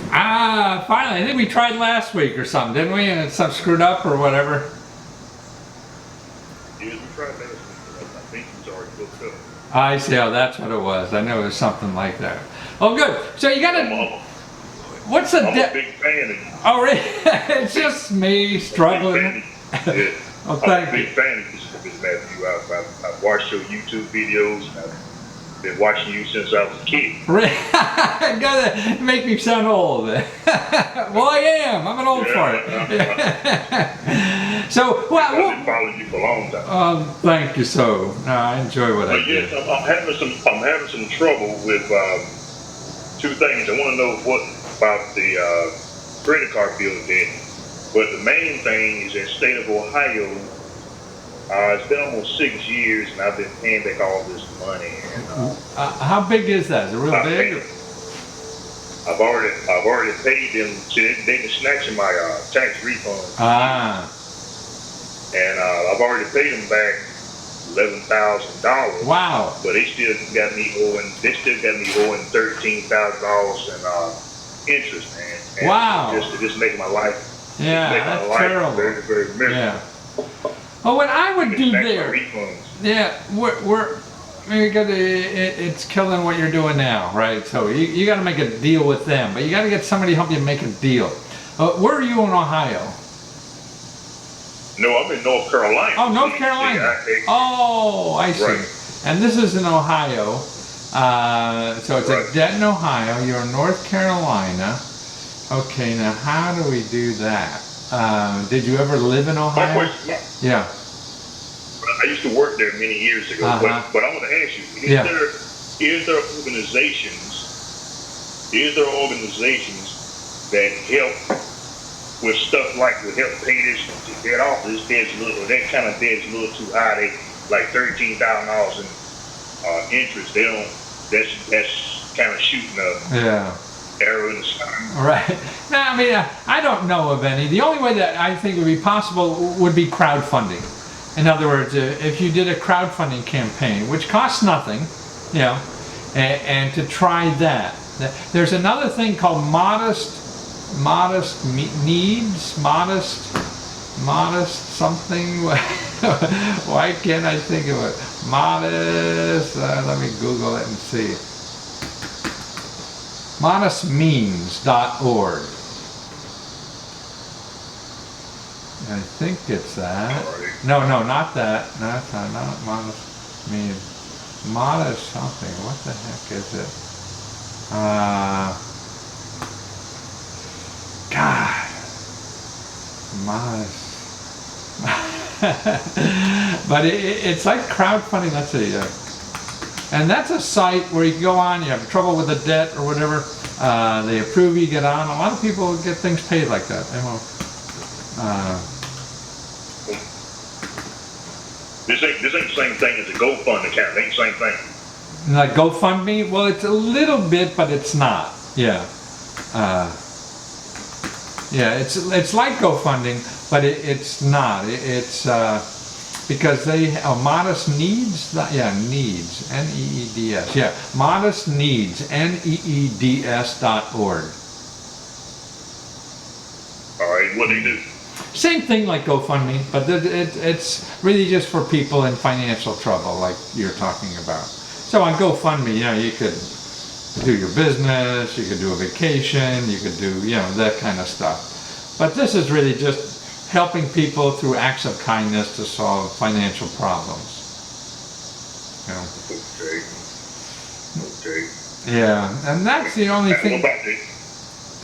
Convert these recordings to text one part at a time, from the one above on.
Finally, I think we tried last week or something, didn't we? And something screwed up or whatever. Yeah, we tried last week. I think it was already booked up. I see. Oh, that's what it was. I know it was something like that. Oh, good. So you got to. What's the? I'm a big fan of you. Oh, really? It's just me struggling. Yeah. Oh, I'm thank a big you. fan of this Matthew. I've watched your YouTube videos. And I've been watching you since I was a kid. Really? Gotta make me sound old. Well, I am. I'm an old fart. So, I've been following you for a long time. Thank you. So, I enjoy what I But do. yes, I'm having some trouble with two things. I want to know what about the credit card bill debt. But the main thing is in the state of Ohio. It's been almost 6 years, and I've been paying back all this money. And, how big is that? Is it real big? I've already paid them. See, they've been snatching my tax refund. And I've already paid them back $11,000. Wow! But they still got me owing. They still got me owing $13,000 in interest, man. And wow! Just making my life. Yeah, that's terrible. Very, very miserable. Yeah. Well, what I would do there. Yeah, it's killing what you're doing now, right? So you got to make a deal with them, but you got to get somebody to help you make a deal. Where are you in Ohio? No, I'm in North Carolina. Oh, North Carolina. Oh, I see. Right. And this is in Ohio. So it's a debt in Ohio. You're in North Carolina. Okay, now how do we do that? Did you ever live in Ohio? Yeah. I used to work there many years ago, but I want to ask you: is there organizations that help with stuff like to help pay this debt off? This debt's a little, that kind of debt's a little too high. They like $13,000 in interest. They don't. That's kind of shooting a arrow in the sky. Right. Now, I mean, I don't know of any. The only way that I think would be possible would be crowdfunding. In other words, if you did a crowdfunding campaign, which costs nothing, you know, and to try that. There's another thing called modest something. Why can't I think of it? Modest. Let me Google it and see. Modestmeans.org. I think it's that. No, not that. No, it's not modest means. Modest something. What the heck is it? God. Modest. But it's like crowdfunding. Let's see. And that's a site where you can go on, you have trouble with the debt or whatever, they approve you, get on. A lot of people get things paid like that. They won't. This ain't the same thing as a GoFund account. It ain't the same thing. Like GoFundMe? Well, it's a little bit, but it's not. Yeah. It's like GoFunding, but it's not. It's because they modest needs. Needs. NEEDS. Yeah, modest needs. NEEDS.org. All right, what do you do? Same thing like GoFundMe, but it's really just for people in financial trouble, like you're talking about. So on GoFundMe, you could do your business, you could do a vacation, you could do, that kind of stuff. But this is really just helping people through acts of kindness to solve financial problems. Okay. Yeah, and that's the only thing.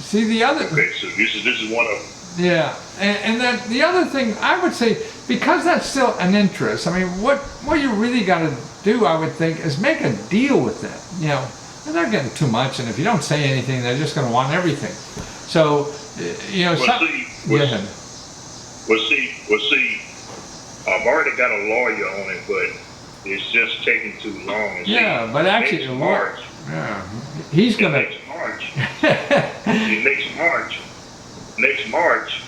See, the other. Okay, so this is one of them. Yeah, and then the other thing I would say, because that's still an interest, I mean, what you really got to do, I would think, is make a deal with them. They're not getting too much, and if you don't say anything, they're just going to want everything. So, see, I've already got a lawyer on it, but it's just taking too long. Yeah, but actually, March. Yeah, he's going to. Next March,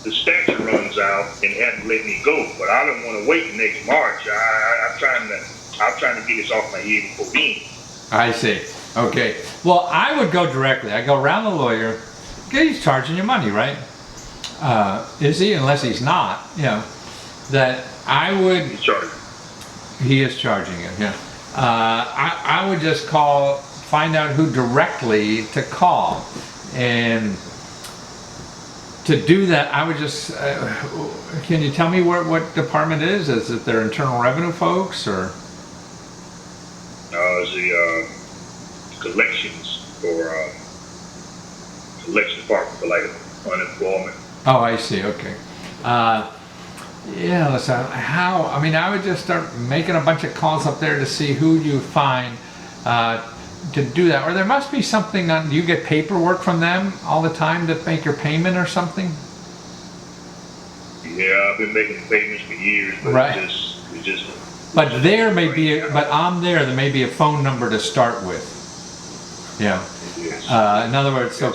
the statute runs out and they haven't let me go. But I don't want to wait next March. I'm trying to get this off my head before then. I see. Okay. Well, I would go directly. I go around the lawyer. Okay, he's charging you money, right? Is he? Unless he's not, that I would. He's charging. He is charging it, yeah. I would just find out who directly to call. And to do that, I would just, can you tell me what department it is? Is it their Internal Revenue folks or? It's the collections for collection department for like unemployment. Oh, I see, okay. Yeah, listen, I would just start making a bunch of calls up there to see who you find to do that. Or there must be something do you get paperwork from them all the time to make your payment or something? Yeah, I've been making payments for years, but right. it just. But on there may be a phone number to start with. Yeah. Yes. In other words, so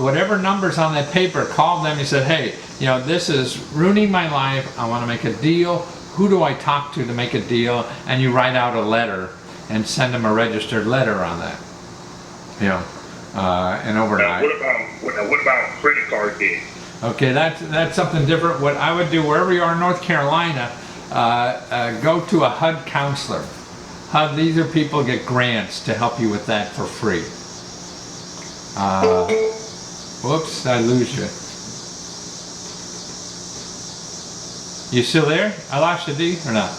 whatever number's on that paper, call them and said, hey, this is ruining my life. I want to make a deal. Who do I talk to make a deal? And you write out a letter and send them a registered letter on that. And overnight. Now, what about credit card debt? Okay, that's something different. What I would do wherever you are in North Carolina, go to a HUD counselor. HUD, these are people get grants to help you with that for free. Whoops, I lose you. You still there? I lost you, D, or not?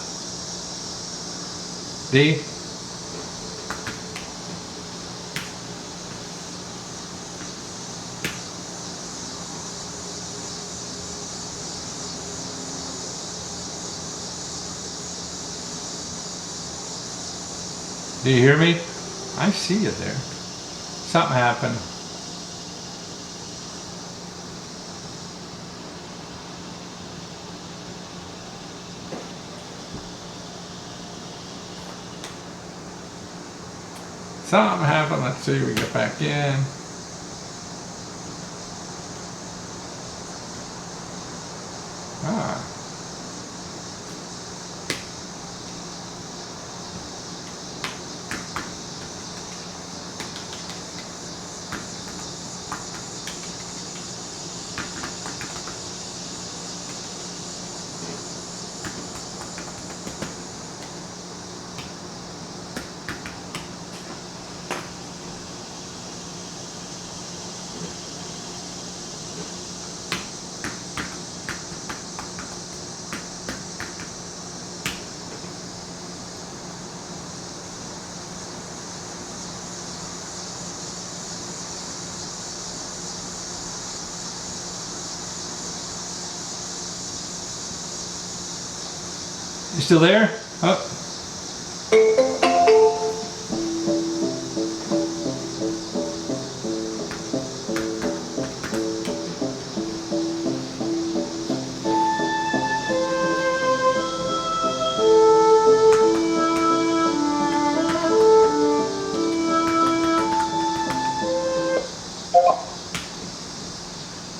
D? Do you hear me? I see you there. Something happened. Something happened. Let's see if we get back in. Ah. You still there? Oh.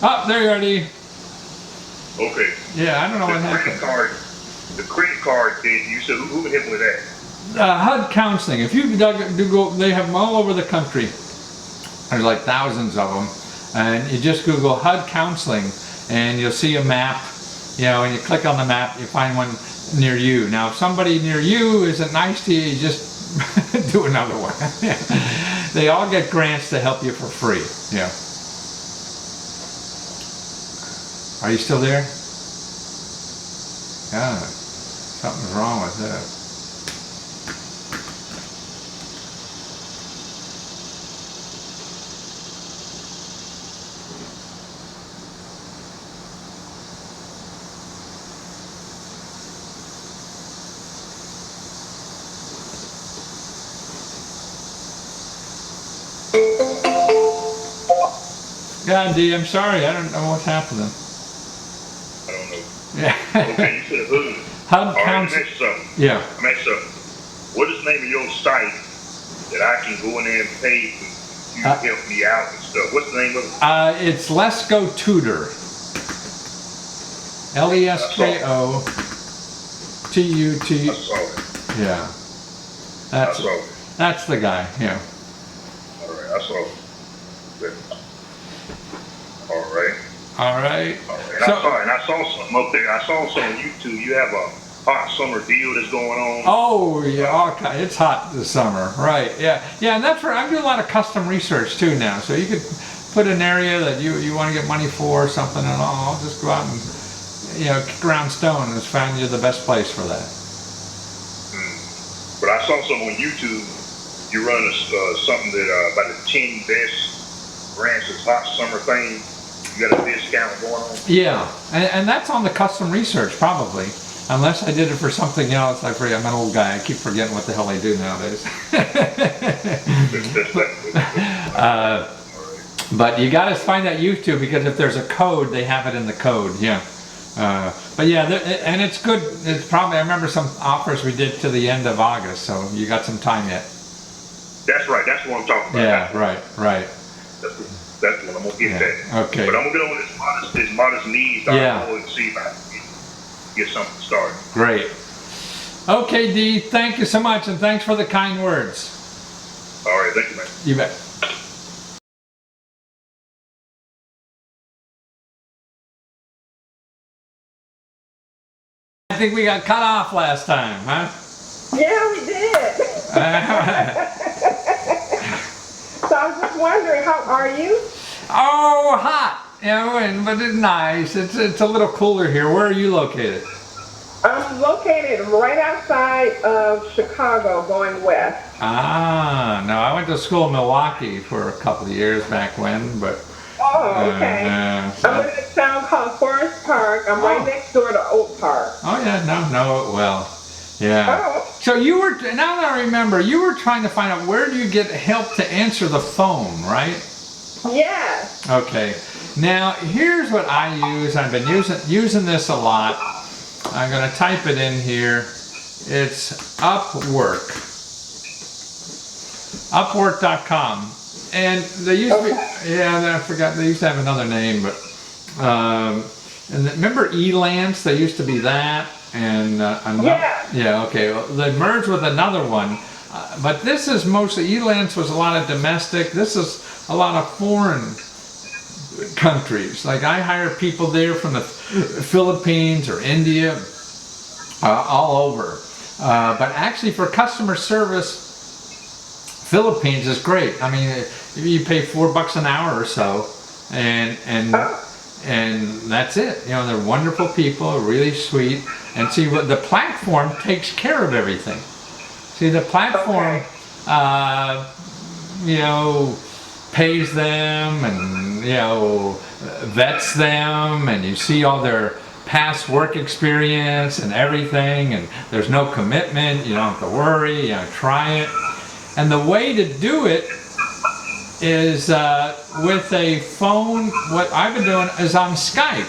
Oh, there you are, D. Okay. Yeah, I don't know what happened. The credit card thing, you said who would hit with that? HUD counseling. If you go, they have them all over the country. There's like thousands of them, and you just Google HUD counseling, and you'll see a map. And you click on the map, you find one near you. Now, if somebody near you isn't nice to you, you just do another one. They all get grants to help you for free. Yeah. Are you still there? Yeah. Something's wrong with that. God, D, I'm sorry. I don't know what's happening. I don't know. Yeah. Okay, you said who? HUD counseling. Yeah. I'm at something. What is the name of your site that I can go in there and pay for you to help me out and stuff? What's the name of it? It's Lesko Tutor. Lesko TUT. I saw it. Yeah. That's the guy. Yeah. All right. And I saw something up there. I saw some on YouTube. You have a hot summer deal that's going on. Oh yeah, okay. It's hot this summer, right? Yeah, yeah, and that's where I'm doing a lot of custom research too now. So you could put an area that you want to get money for or something, and I'll just go out and kick around stone and find you the best place for that. But I saw something on YouTube. You run something that about the 10 best brands of hot summer thing. You got a discount going on. Yeah, and that's on the custom research probably. Unless I did it for something else, I forget. I'm an old guy. I keep forgetting what the hell I do nowadays. But you got to find that YouTube, because if there's a code, they have it in the code. Yeah. But yeah, and it's good. It's probably, I remember some offers we did to the end of August, so you got some time yet. That's right. That's what I'm talking about. Yeah, right. That's what I'm gonna get that. Okay. But I'm gonna get on this modest needs. Yeah. And see if I can get something started. Great. Okay, Dee, thank you so much, and thanks for the kind words. All right, thank you, man. You bet. I think we got cut off last time, huh? Yeah, we did. So I was just wondering, how are you? Oh, hot. But it's nice. It's a little cooler here. Where are you located? I'm located right outside of Chicago, going west. Ah, no, I went to school in Milwaukee for a couple of years back when, but... Oh, okay. I'm in a town called Forest Park. I'm right next door to Oak Park. Oh, yeah, know it well. Yeah. Oh. So you were, now that I remember, you were trying to find out where do you get help to answer the phone, right? Yes. Okay. Now, here's what I use. I've been using this a lot. I'm going to type it in here. It's Upwork. Upwork.com. And they used to be, I forgot, they used to have another name, but, and remember Elance? They used to be that, and, okay, well, they merged with another one, but this is mostly, Elance was a lot of domestic, this is a lot of foreign countries. Like I hire people there from the Philippines or India, all over, but actually for customer service, Philippines is great. I mean, you pay $4 an hour or so, and that's it. They're wonderful people, really sweet. And see, what the platform takes care of everything. See, the platform, pays them and vets them, and you see all their past work experience and everything. And there's no commitment. You don't have to worry. Try it. And the way to do it is with a phone. What I've been doing is on Skype.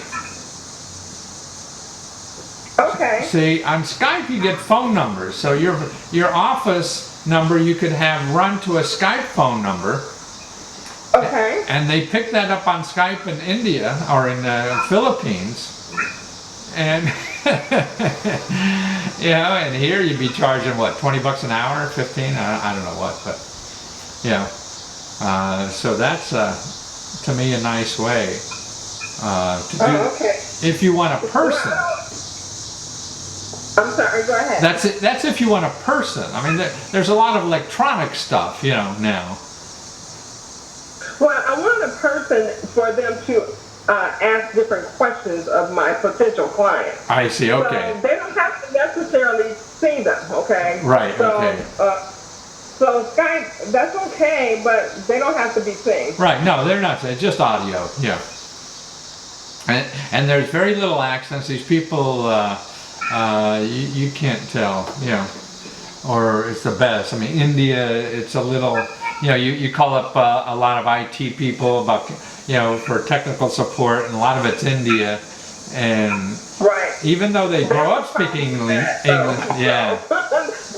Okay. See, on Skype you get phone numbers. So your office number you could have run to a Skype phone number. Okay. And they pick that up on Skype in India or in the Philippines. And and here you'd be charging what, $20 an hour, 15? I don't know what, but so that's to me a nice way to do. Okay. If you want a person. I'm sorry. Go ahead. That's it. That's if you want a person. I mean, there's a lot of electronic stuff, now. Well, I want a person for them to ask different questions of my potential clients. I see, okay. So they don't have to necessarily see them, okay? Right, okay. So Skype, that's okay, but they don't have to be seen. Right, no, they're not. It's just audio, yeah. And there's very little accents. These people, you can't tell, or it's the best. I mean, India, it's a little, you call up a lot of IT people about, for technical support, and a lot of it's India, and even though they grow up speaking English,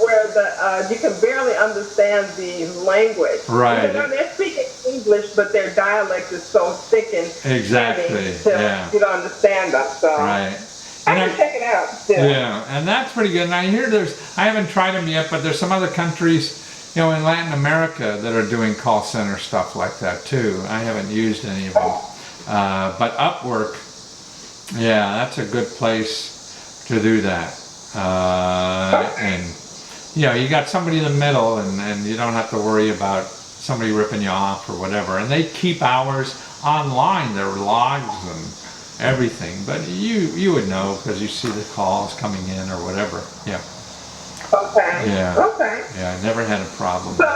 where you can barely understand the language. Right. They're speaking English, but their dialect is so thick and exactly, you don't understand them. So right. I can check it out still. Yeah, and that's pretty good. And I hear I haven't tried them yet, but there's some other countries, in Latin America that are doing call center stuff like that too. I haven't used any of them. But Upwork, yeah, that's a good place to do that. And you got somebody in the middle, and you don't have to worry about somebody ripping you off or whatever. And they keep hours online, their logs and everything. But you would know because you see the calls coming in or whatever. Yeah. Okay. Yeah. Okay. Yeah, I never had a problem with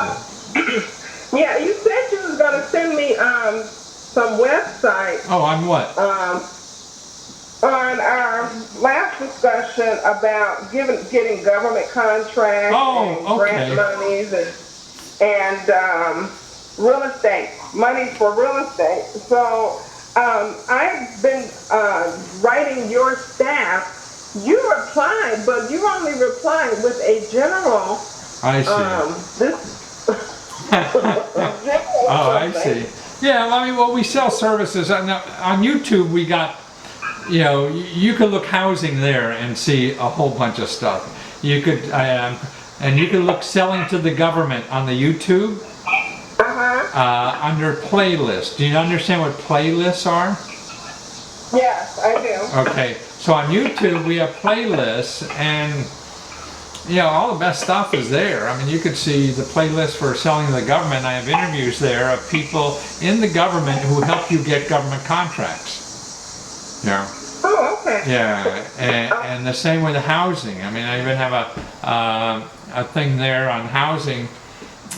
it. Yeah, you said you was gonna send me some website. Oh, on what? On our last discussion about getting government contracts and grant monies and real estate, money for real estate. So I've been writing your staff. You replied, but you only replied with a general. I see. Oh, I see. Yeah, I mean, well, we sell services on YouTube. We got, you could look housing there and see a whole bunch of stuff. You could, and you could look selling to the government on the YouTube. Under playlist. Do you understand what playlists are? Yes, I do. Okay, so on YouTube we have playlists, and all the best stuff is there. I mean, you could see the playlist for selling to the government. I have interviews there of people in the government who help you get government contracts. Yeah. Oh, okay. Yeah, and the same with the housing. I mean, I even have a thing there on housing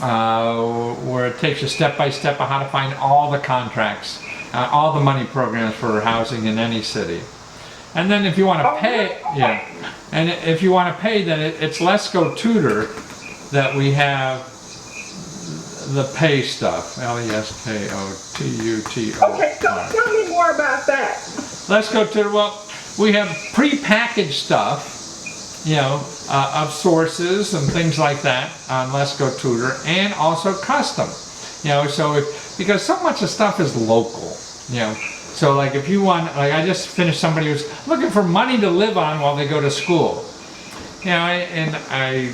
where it takes you step by step of how to find all the contracts, all the money programs for housing in any city. And then if you want to pay, and if you want to pay, then it's Lesko Tutor that we have the pay stuff. Leskotutor. Okay, so tell me more about that. Lesko Tutor. Well, we have pre-packaged stuff, of sources and things like that on Lesko Tutor, and also custom. So because so much of stuff is local, So like if you want, like I just finished somebody who's looking for money to live on while they go to school. And I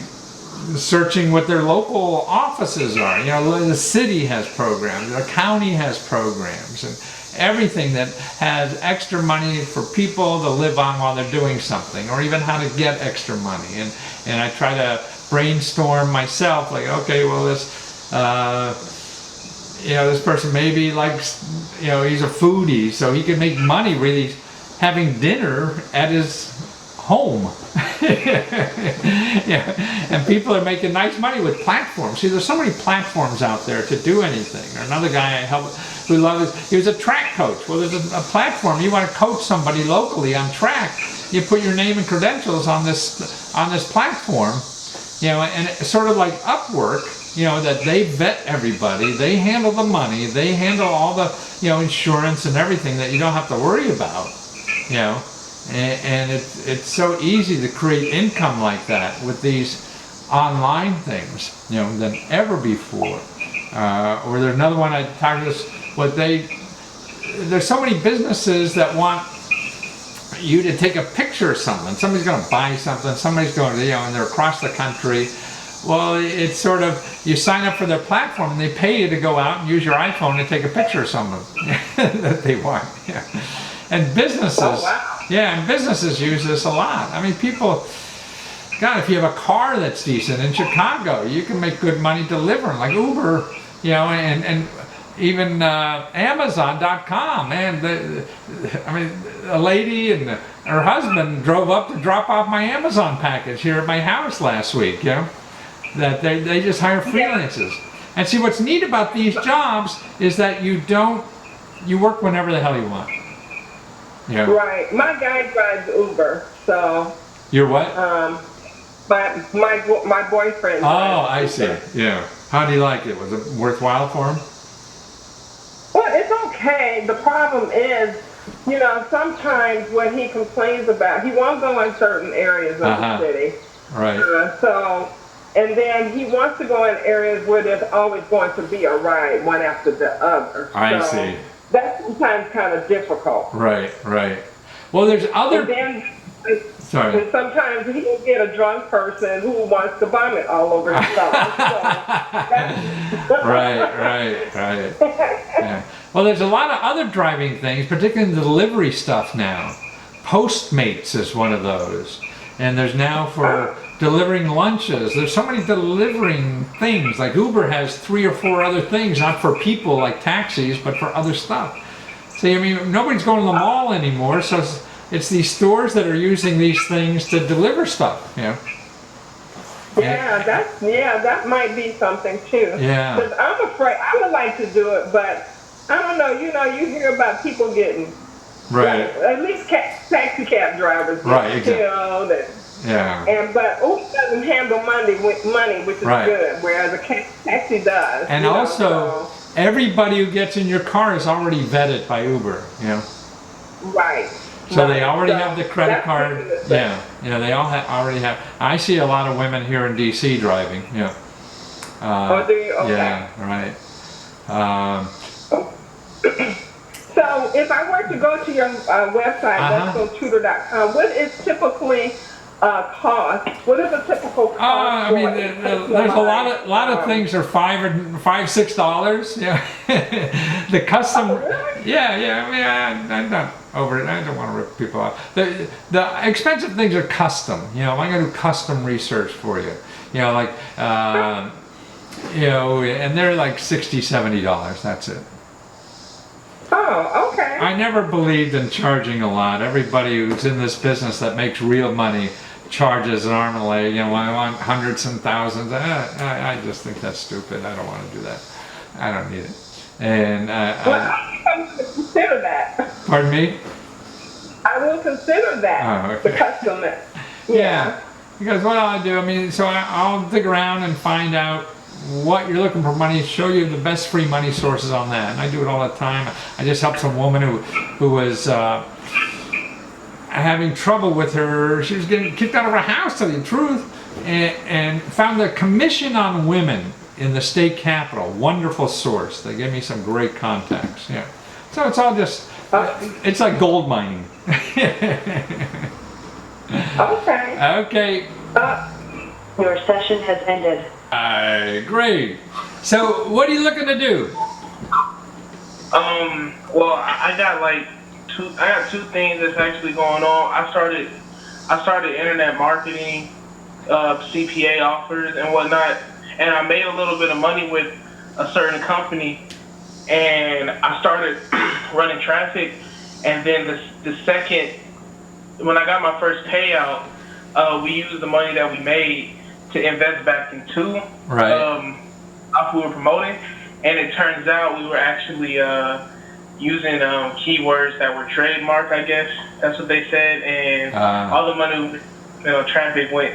searching what their local offices are. The city has programs, the county has programs, and everything that has extra money for people to live on while they're doing something, or even how to get extra money. And I try to brainstorm myself, like, okay, well, this person maybe likes, he's a foodie, so he can make money really having dinner at his home. And people are making nice money with platforms. See, there's so many platforms out there to do anything. Or another guy I helped who loves, he was a track coach. Well, there's a platform. You want to coach somebody locally on track, you put your name and credentials on this platform, and it's sort of like Upwork. That they vet everybody, they handle the money, they handle all the, insurance and everything that you don't have to worry about, and it's so easy to create income like that with these online things, than ever before. Or there's another one I talked to there's so many businesses that want you to take a picture of something. Somebody's going to buy something, somebody's going to, and they're across the country. Well, it's sort of, you sign up for their platform and they pay you to go out and use your iPhone to take a picture of someone that they want. Yeah. And businesses, and businesses use this a lot. I mean, people, God, if you have a car that's decent in Chicago, you can make good money delivering, like Uber, and even Amazon.com, man. A lady and her husband drove up to drop off my Amazon package here at my house last week, that they just hire freelancers. And see, what's neat about these jobs is that you work whenever the hell you want. Right. My guy drives Uber, so. You're what? My boyfriend. Oh, I see. Yeah. How do you like it? Was it worthwhile for him? Well, it's okay. The problem is, sometimes what he complains about, he won't go in certain areas of the city. Right. And then he wants to go in areas where there's always going to be a ride, one after the other. I see. That's sometimes kind of difficult. Right. Well, there's other. Sorry. And sometimes he will get a drunk person who wants to vomit all over himself. Right. Yeah. Well, there's a lot of other driving things, particularly in the delivery stuff now. Postmates is one of those. And there's now for delivering lunches. There's so many delivering things. Like Uber has 3 or 4 other things, not for people like taxis, but for other stuff. See, I mean, nobody's going to the mall anymore, so it's these stores that are using these things to deliver stuff, you know. Yeah, that might be something too. Yeah. Because I'm afraid, I would like to do it, but I don't know, you hear about people getting, right. Like, at least taxi cab drivers get killed. But Uber doesn't handle money, which is good, whereas a taxi does. And also, everybody who gets in your car is already vetted by Uber, you know. Right. So they already have the credit card. Yeah, they all already have. I see a lot of women here in DC driving. Yeah. Do you? Okay. Yeah, right. So if I were to go to your website, leskotutor.com, what is typically cost? What is a typical cost? I mean, there's a lot of things are $5-6. Yeah. The custom. Yeah. I mean, I'm not over it. I don't want to rip people off. The expensive things are custom. I'm going to do custom research for you. Like and they're like $60-70. That's it. Oh, okay. I never believed in charging a lot. Everybody who's in this business that makes real money charges an arm and a leg. I want hundreds and thousands. I just think that's stupid. I don't want to do that. I don't need it. And I'm going to consider that. Pardon me? I will consider that. Oh, okay. The custom. Yeah. Because what I'll do, I'll dig around and find out what you're looking for money, show you the best free money sources on that. And I do it all the time. I just helped some woman who was having trouble with her. She was getting kicked out of her house, to tell you the truth, and found a commission on women in the state capitol. Wonderful source. They gave me some great contacts. Yeah. So it's all just, it's like gold mining. Okay. Okay. Your session has ended. Great. So, what are you looking to do? Well, I got two things that's actually going on. I started internet marketing, CPA offers and whatnot, and I made a little bit of money with a certain company, and I started running traffic, and then the second, when I got my first payout, we used the money that we made to invest back into off we were promoting, and it turns out we were actually using keywords that were trademarked, I guess that's what they said, and all the money, traffic went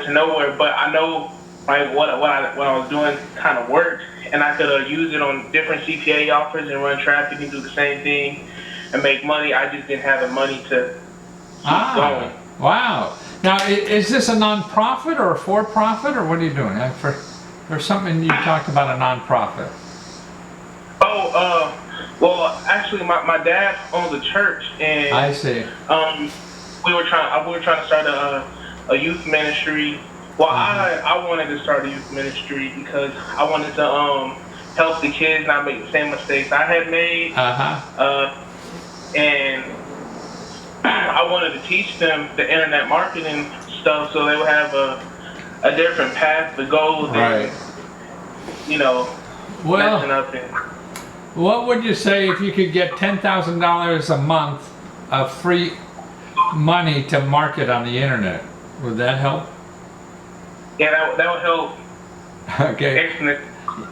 to nowhere. But I know what I was doing kind of worked, and I could use it on different CPA offers and run traffic and do the same thing and make money. I just didn't have the money to keep going. Wow. Now, is this a non-profit or a for-profit, or what are you doing? There's something you talked about, a non-profit. Well, actually, my dad owns a church, and I see. We were trying to start a youth ministry. Well, I wanted to start a youth ministry because I wanted to help the kids not make the same mistakes I had made. And I wanted to teach them the internet marketing stuff so they would have a different path to go than, messing up. What would you say if you could get $10,000 a month of free money to market on the internet? Would that help? Yeah, that would help. Okay. Excellent.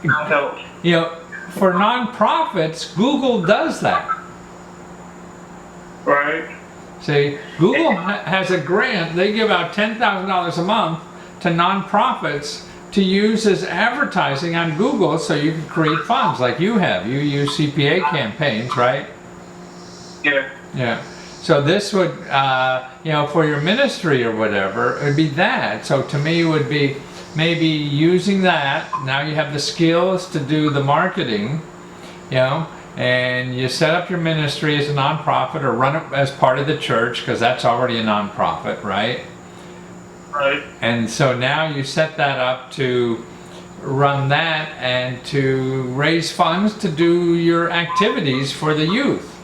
That would help. For nonprofits, Google does that. Right. See, Google has a grant. They give out $10,000 a month to nonprofits to use as advertising on Google, so you can create funds like you have. You use CPA campaigns, right? Yeah. Yeah. So this would, for your ministry or whatever, it would be that. So to me, it would be maybe using that. Now you have the skills to do the marketing, and you set up your ministry as a nonprofit or run it as part of the church, because that's already a nonprofit, right? Right. And so now you set that up to run that and to raise funds to do your activities for the youth.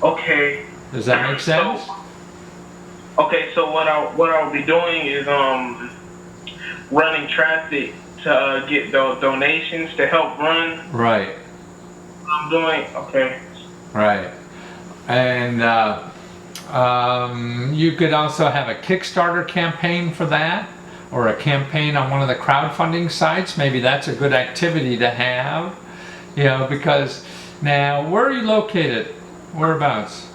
Okay. Does that make sense? So what I'll be doing is running traffic to get those donations to help run. Right. I'm doing okay. Right. And you could also have a Kickstarter campaign for that, or a campaign on one of the crowdfunding sites. Maybe that's a good activity to have, because now, where are you located? Whereabouts?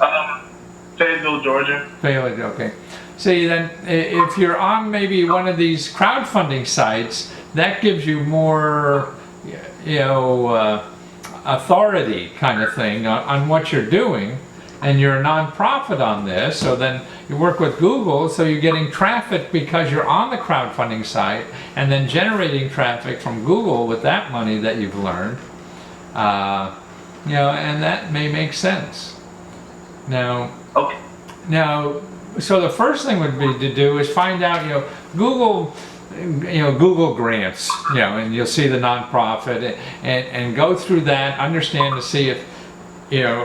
Fayetteville, Georgia. Fayetteville, okay. See, then if you're on maybe one of these crowdfunding sites, that gives you more, authority kind of thing on what you're doing, and you're a nonprofit on this, so then you work with Google, so you're getting traffic because you're on the crowdfunding site, and then generating traffic from Google with that money that you've learned, and that may make sense. Now, so the first thing would be to do is find out, Google grants, and you'll see the nonprofit and go through that, understand to see if,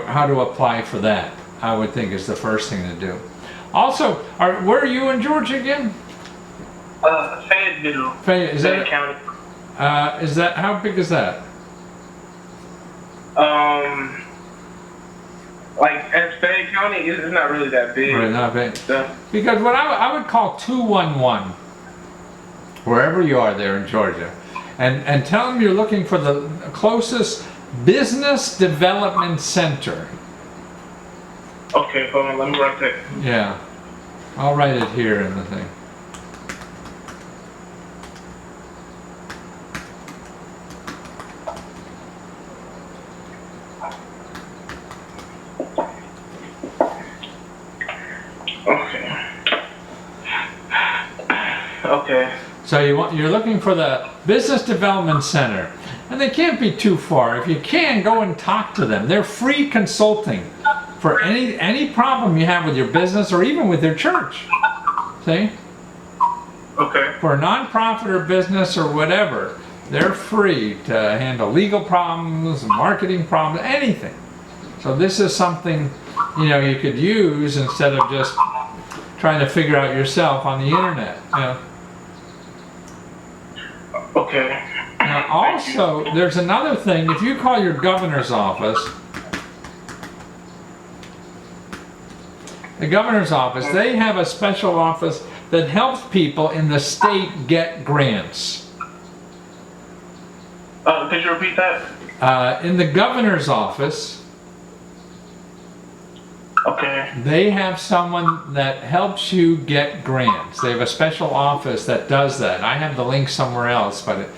how to apply for that, I would think is the first thing to do. Also, where are you in Georgia again? Fayetteville. Fayetteville County. Is that, how big is that? Like as Fayette County, it's not really that big. Right, not big. Because what I would call 211, wherever you are there in Georgia, and tell them you're looking for the closest business development center. Okay, hold on, let me write that. Yeah, I'll write it here in the thing. Okay. So you're looking for the Business Development Center, and they can't be too far. If you can, go and talk to them. They're free consulting for any problem you have with your business or even with your church. See? Okay. For a nonprofit or business or whatever, they're free to handle legal problems, marketing problems, anything. So this is something you could use instead of just trying to figure out yourself on the internet. Okay. Now also, there's another thing. If you call your governor's office, the governor's office, they have a special office that helps people in the state get grants. Could you repeat that? In the governor's office, okay, they have someone that helps you get grants. They have a special office that does that. I have the link somewhere else, but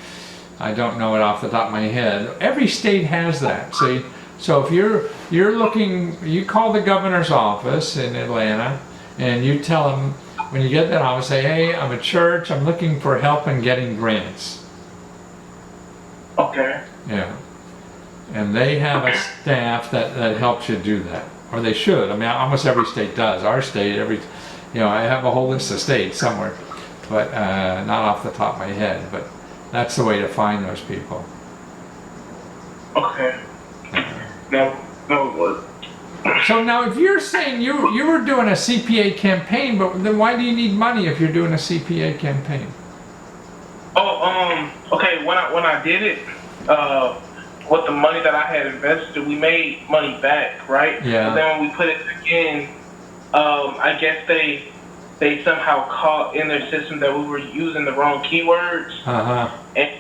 I don't know it off the top of my head. Every state has that. So if you're looking, you call the governor's office in Atlanta, and you tell them, when you get that office, say, hey, I'm a church, I'm looking for help in getting grants. Okay. Yeah. And they have a staff that helps you do that. Or they should. I mean, almost every state does. Our state, I have a whole list of states somewhere, but not off the top of my head. But that's the way to find those people. Okay. No, it was. So now, if you're saying you were doing a CPA campaign, but then why do you need money if you're doing a CPA campaign? Okay. When I did it, with the money that I had invested, we made money back, right? Yeah. But then when we put it in, I guess they somehow caught in their system that we were using the wrong keywords. And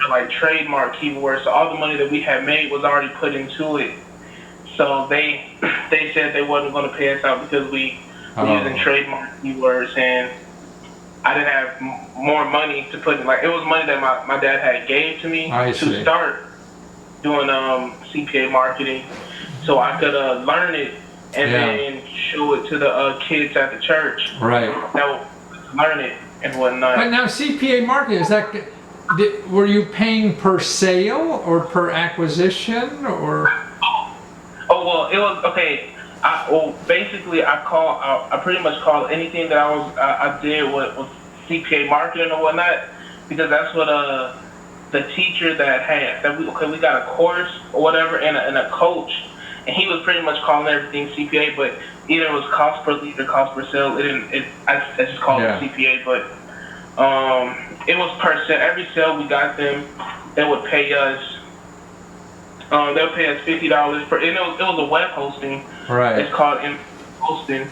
like trademark keywords. So all the money that we had made was already put into it. So they said they wasn't going to pay us out because we were using trademark keywords, and I didn't have more money to put in. Like, it was money that my dad had gave to me to start doing CPA marketing, so I could learn it and then show it to the kids at the church. Right. That would learn it and whatnot. But now CPA marketing, is that were you paying per sale or per acquisition or? Oh well, it was okay. Basically, I pretty much called anything that I did with CPA marketing or whatnot, because that's what the teacher we got a course or whatever and a coach, and he was pretty much calling everything CPA, but either it was cost per lead or cost per sale. I just called it CPA, but it was per sale. Every sale we got them, they would pay us. They'll pay us $50 per. It was a web hosting. Right. It's called hosting,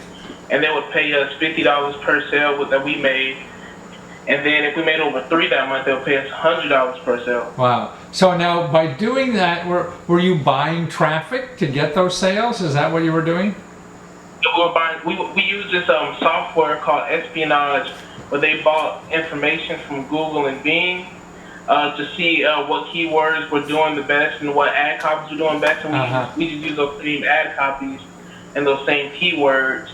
and they would pay us $50 per sale that we made. And then if we made over 3 that month, they'll pay us $100 per sale. Wow. So now by doing that, were you buying traffic to get those sales? Is that what you were doing? We use this software called Espionage, where they bought information from Google and Bing to see what keywords were doing the best and what ad copies were doing best. And we just use those same ad copies and those same keywords.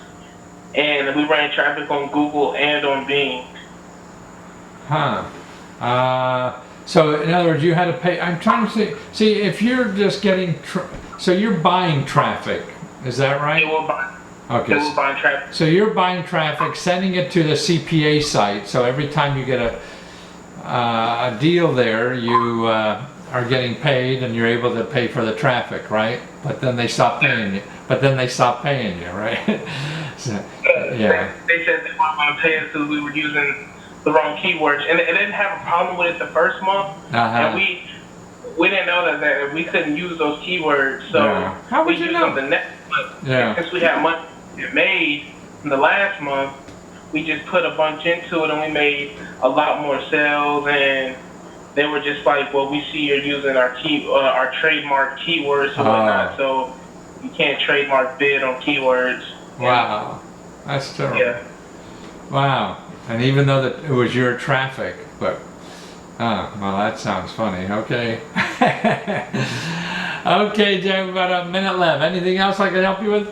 And we ran traffic on Google and on Bing. So in other words, you had to pay. I'm trying to see if you're just getting. So you're buying traffic. Is that right? They will buy. Okay. They will buy traffic. So you're buying traffic, sending it to the CPA site. So every time you get a deal there, you are getting paid, and you're able to pay for the traffic, right? But then they stop paying you. Right? So, yeah. They said they weren't going to pay us because we were using the wrong keywords, and they didn't have a problem with it the first month, and we didn't know that we couldn't use those keywords, so how would we you used know? them the next month. And since we had money made in the last month, we just put a bunch into it, and we made a lot more sales, and they were just like, well, we see you're using our trademark keywords and whatnot, so you can't trademark bid on keywords. Wow, that's terrible. Yeah. Wow. And even though that it was your traffic, but well, that sounds funny. Okay. Okay, Jim, about a minute left. Anything else I can help you with?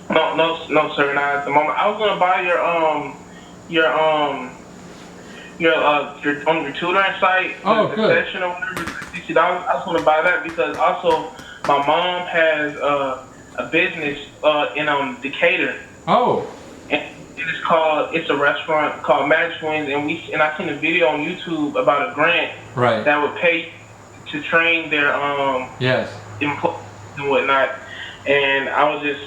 No, sir, not at the moment. I was gonna buy your on your tutoring site. Oh, good. Session or whatever, $60. I was gonna buy that because also my mom has a business in Decatur. Oh. And it's a restaurant called Magic Wings, and I seen a video on YouTube about a grant that would pay to train their employees and whatnot. And I was just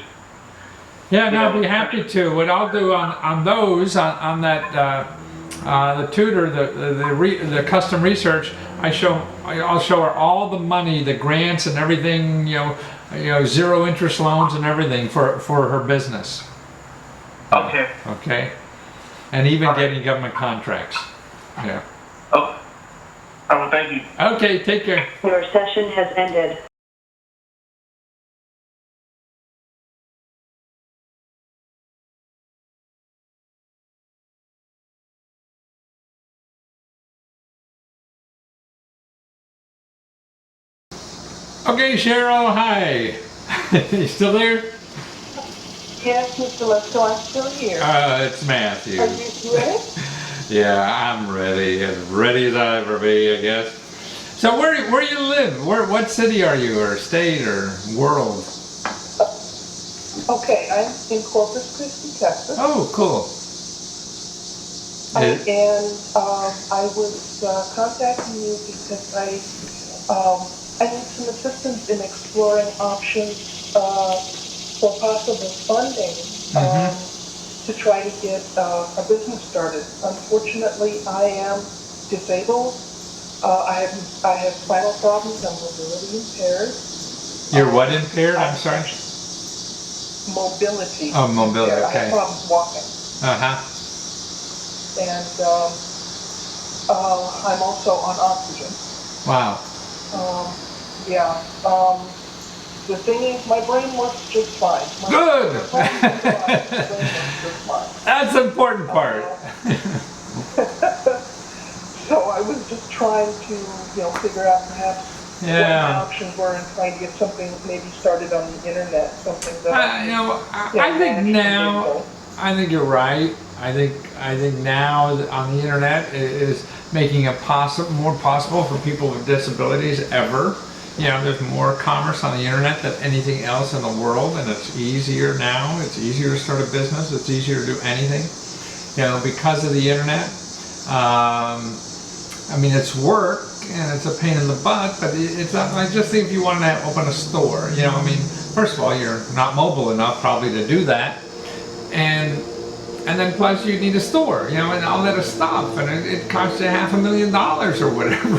I'd be happy to. What I'll do on those on that the tutor the custom research, I'll show her all the money, the grants and everything, zero interest loans and everything for her business. Okay. Okay. And even getting government contracts. Yeah. Oh. Well, thank you. Okay, take care. Your session has ended. Okay, Cheryl, hi. You still there? Yes, Mr. Lesko, I'm still here. It's Matthew. Are you ready? Yeah, I'm ready. As ready as I ever be, I guess. So where you live? What city are you, or state, or world? Okay, I'm in Corpus Christi, Texas. Oh, cool. And I was contacting you because I need some assistance in exploring options for possible funding to try to get a business started. Unfortunately, I am disabled. I have spinal problems. I'm mobility impaired. You're what impaired? I'm sorry. Mobility. Oh, mobility. Impaired. Okay. I have problems walking. And I'm also on oxygen. Wow. The thing is, my brain works just fine. Good. My brain works just fine. That's the important part. So I was just trying to, figure out perhaps what my options were and trying to get something maybe started on the internet, something that I think now, I think you're right. I think now on the internet it is making it more possible for people with disabilities ever. You know, there's more commerce on the internet than anything else in the world, and it's easier now. It's easier to start a business. It's easier to do anything, you know, because of the internet. I mean, it's work and it's a pain in the butt, but it's not. I just think if you wanted to open a store, you know, I mean, first of all, you're not mobile enough probably to do that, and then plus you need a store, you know, and all that stuff, and it costs you $500,000 or whatever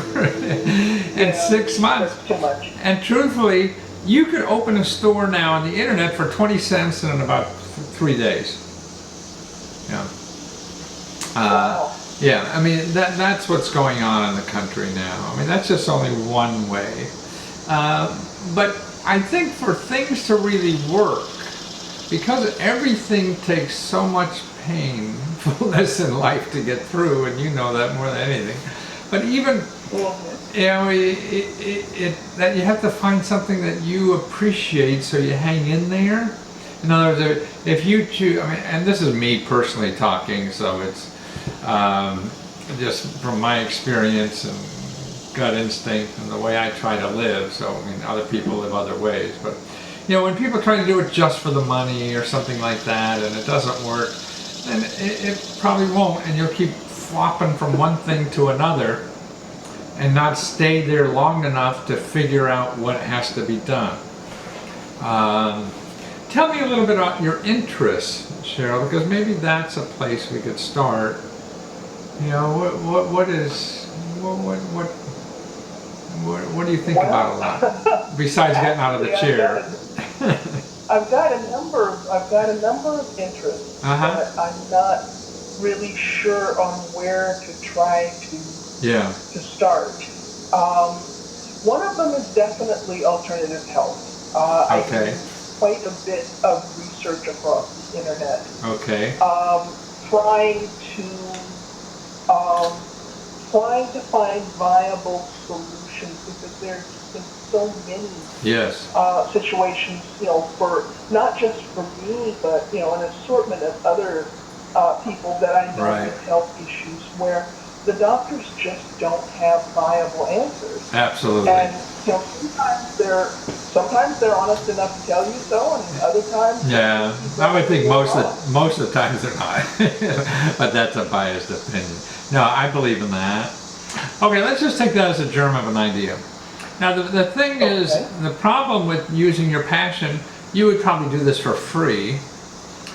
in 6 months. That's too much. And truthfully, you could open a store now on the internet for 20 cents in about 3 days. Yeah. Wow. Yeah, I mean, that's what's going on in the country now. I mean, that's just only one way. But I think for things to really work, because everything takes so much painfulness in life to get through, and you know that more than anything. But even, you know, that you have to find something that you appreciate so you hang in there. In other words, if you choose, I mean, and this is me personally talking, so it's just from my experience and gut instinct and the way I try to live. So, I mean, other people live other ways, but you know, when people try to do it just for the money or something like that, and it doesn't work, then it probably won't, and you'll keep flopping from one thing to another and not stay there long enough to figure out what has to be done. Tell me a little bit about your interests, Cheryl, because maybe that's a place we could start. You know, what do you think about a lot besides getting out of the chair? I've got a number of interests, but I'm not really sure on where to try to start. One of them is definitely alternative health. I do quite a bit of research across the internet. Trying to find viable solutions, because there's been so many situations, you know, for not just for me, but you know, an assortment of other people that I know with health issues, where the doctors just don't have viable answers. Absolutely. And you know, sometimes they're honest enough to tell you so, and other times. Yeah, I would think most of the times they're not, but that's a biased opinion. No, I believe in that. Okay, let's just take that as a germ of an idea. Now, the thing is, the problem with using your passion, you would probably do this for free,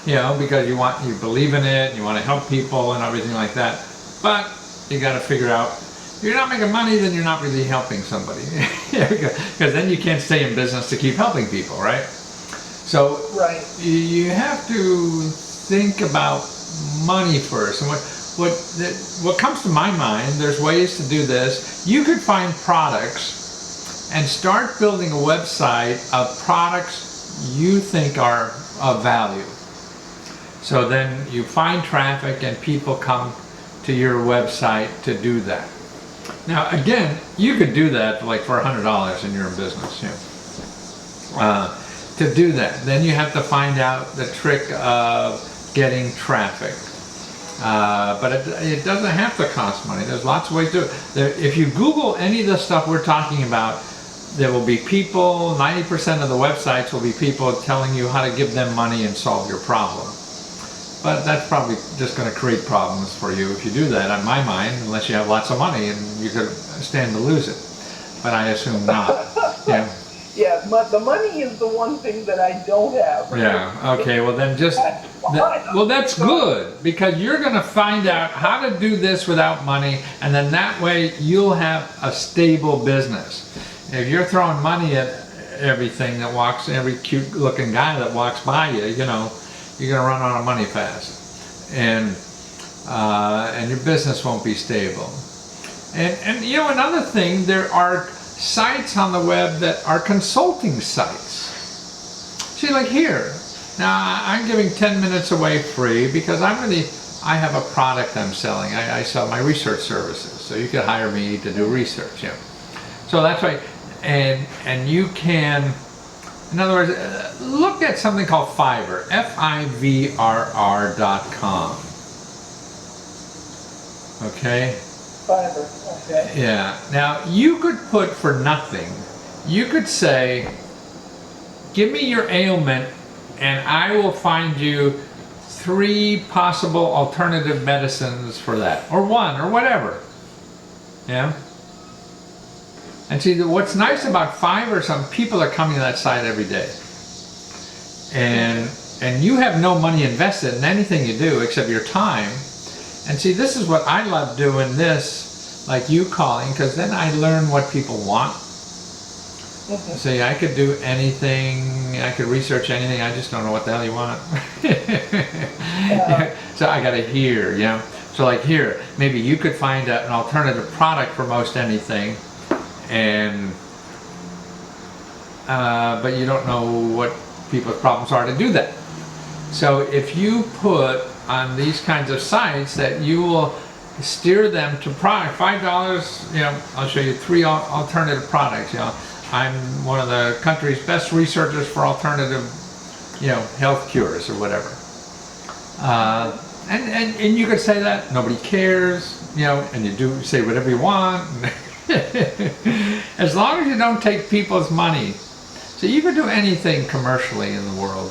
you know, because you believe in it, you want to help people and everything like that. But you got to figure out, if you're not making money, then you're not really helping somebody, because then you can't stay in business to keep helping people, right? So you have to think about money first. And what comes to my mind, there's ways to do this. You could find products and start building a website of products you think are of value. So then you find traffic and people come to your website to do that. Now again, you could do that like for $100 and you're in business. To do that, then you have to find out the trick of getting traffic. But it doesn't have to cost money. There's lots of ways to do it. If you Google any of the stuff we're talking about, there will be people, 90% of the websites will be people telling you how to give them money and solve your problem. But that's probably just going to create problems for you if you do that, on my mind, unless you have lots of money and you could stand to lose it. But I assume not. Yeah, the money is the one thing that I don't have. Yeah, okay, well then that's good, because you're going to find out how to do this without money, and then that way you'll have a stable business. If you're throwing money at everything that walks, every cute looking guy that walks by you, you know, you're going to run out of money fast, and your business won't be stable. And you know, another thing, there are sites on the web that are consulting sites. See, like here, now I'm giving 10 minutes away free because I have a product I'm selling. I sell my research services, so you could hire me to do research. Yeah. So that's right, and you can, in other words, look at something called Fiverr, Fivrr.com. Okay? Fiverr, okay. Yeah. Now, you could put for nothing, you could say, give me your ailment and I will find you 3 possible alternative medicines for that. Or 1, or whatever. Yeah? And see, what's nice about Fiverr, some people are coming to that site every day. And you have no money invested in anything you do except your time. And see, this is what I love doing this, like you calling, because then I learn what people want. See, I could do anything, I could research anything, I just don't know what the hell you want. So I gotta hear, you know. So like here, maybe you could find an alternative product for most anything, and but you don't know what people's problems are to do that. So if you put on these kinds of sites that you will steer them to product, $5, you know, I'll show you 3 alternative products, you know. I'm one of the country's best researchers for alternative, you know, health cures or whatever. And you could say that, nobody cares, you know, and you do say whatever you want. As long as you don't take people's money. So you could do anything commercially in the world,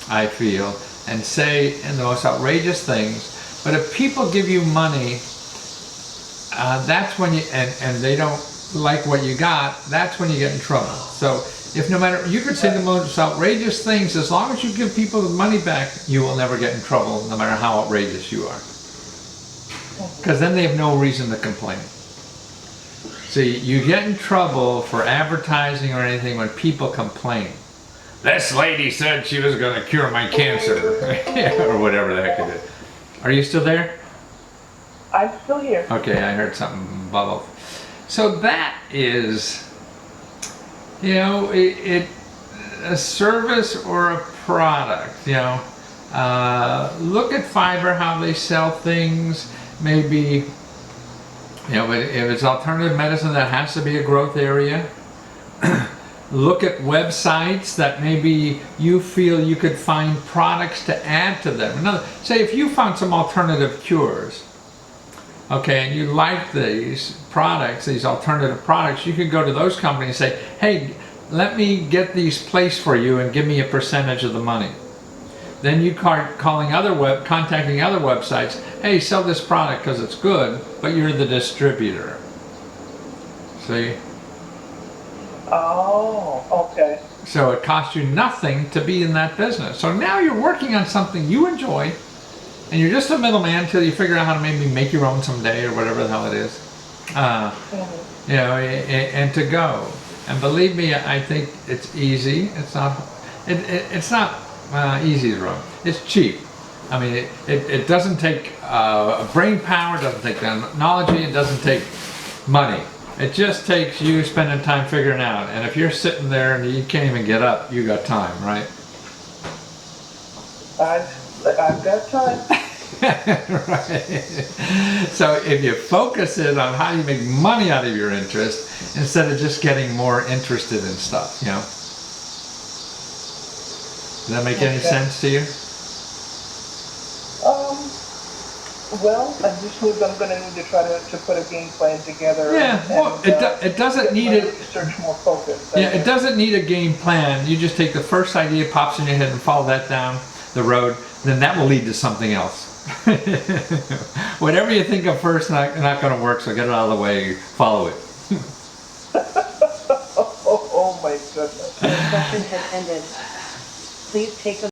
I feel, and say in the most outrageous things. But if people give you money, that's when you, and they don't like what you got, that's when you get in trouble. So if no matter, you could say the most outrageous things, as long as you give people the money back, you will never get in trouble, no matter how outrageous you are. Because then they have no reason to complain. See, you get in trouble for advertising or anything when people complain. This lady said she was going to cure my cancer, or whatever the heck it is. Are you still there? I'm still here. Okay, I heard something bubble. So that is, you know, a service or a product, you know. Look at Fiverr, how they sell things, maybe, you know, if it's alternative medicine, that has to be a growth area. Look at websites that maybe you feel you could find products to add to them. Say if you found some alternative cures, okay, and you like these products, these alternative products, you could go to those companies and say, hey, let me get these placed for you and give me a percentage of the money. Then you start contacting other websites, hey, sell this product because it's good, but you're the distributor. See? Oh, okay. So it costs you nothing to be in that business. So now you're working on something you enjoy, and you're just a middleman until you figure out how to maybe make your own someday or whatever the hell it is. You know, and to go. And believe me, I think it's easy. It's not. It's not easy is wrong. It's cheap. I mean, it doesn't take brain power. It doesn't take technology. It doesn't take money. It just takes you spending time figuring out. And if you're sitting there and you can't even get up, you got time, right? I've got time. Right. So if you focus it on how you make money out of your interest instead of just getting more interested in stuff, you know. Does that make any sense to you? Well, I'm going to need to try to put a game plan together. Yeah, well, it doesn't need it. Research more focused. Yeah, it doesn't need a game plan. You just take the first idea, pops in your head, and follow that down the road. Then that will lead to something else. Whatever you think of first, not going to work. So get it out of the way. Follow it. Oh my goodness. The session has ended. Please take a